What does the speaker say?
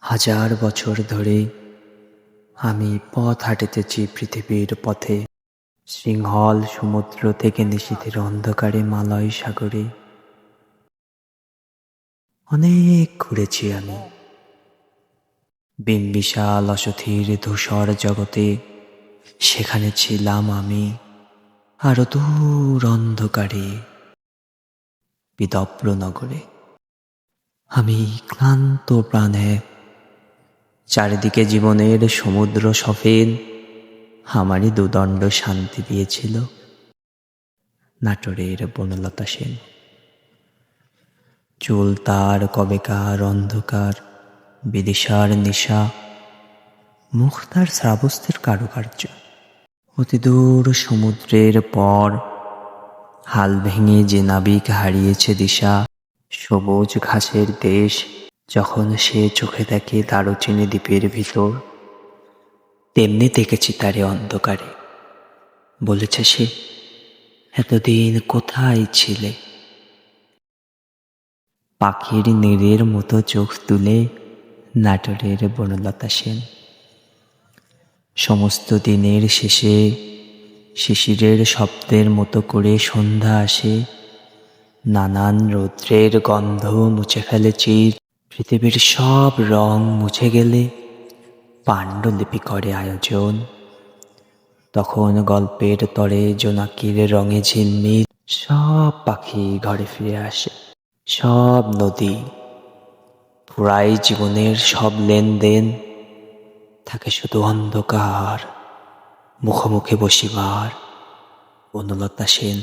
হাজার বছর ধরে আমি পথ হাঁটিতেছি পৃথিবীর পথে, শৃঙ্খল সমুদ্র থেকে নিশীথের অন্ধকারে মালয় সাগরে। অনেক ঘুরেছি আমি বিম্বিসাল অসথির ধূসর জগতে। সেখানে ছিলাম আমি আরো দূর অন্ধকারে বিদপ্র নগরে। আমি ক্লান্ত প্রাণে, চারিদিকে জীবনের সমুদ্র সফেদ আমারই দুদণ্ড শান্তি দিয়েছিল নাটোরের বনলতা সেন। চুল তার কবেকার অন্ধকার, বিদিশার নিশা, মুখ তার শ্রাবস্তের কারুকার্য। অতি দূর সমুদ্রের পর হাল ভেঙে যে নাবিক হারিয়েছে দিশা, সবুজ ঘাসের দেশ যখন সে চোখে দেখে দারুচিনি দ্বীপের ভিতর, তেমনি দেখেছি তারে অন্ধকারে। বলেছে সে, এতদিন কোথায় ছিলে? পাখির নীড়ের মতো চোখ তুলে নাটোরের বনলতা সেন। সমস্ত দিনের শেষে শিশিরের শব্দের মতো করে সন্ধ্যা আসে, নানান রৌদ্রের গন্ধ মুছে ফেলে চির। পৃথিবীর সব রং মুছে গেলে পাণ্ডুলিপি করে আয়োজন। তখন গল্পের তরে জোনাকির রঙে ঝিলমিল সব পাখি ঘরে ফিরে আসে। সব নদী পুরাই জীবনের সব লেনদেন, থাকে শুধু অন্ধকার মুখোমুখি বসিবার বনলতা সেন।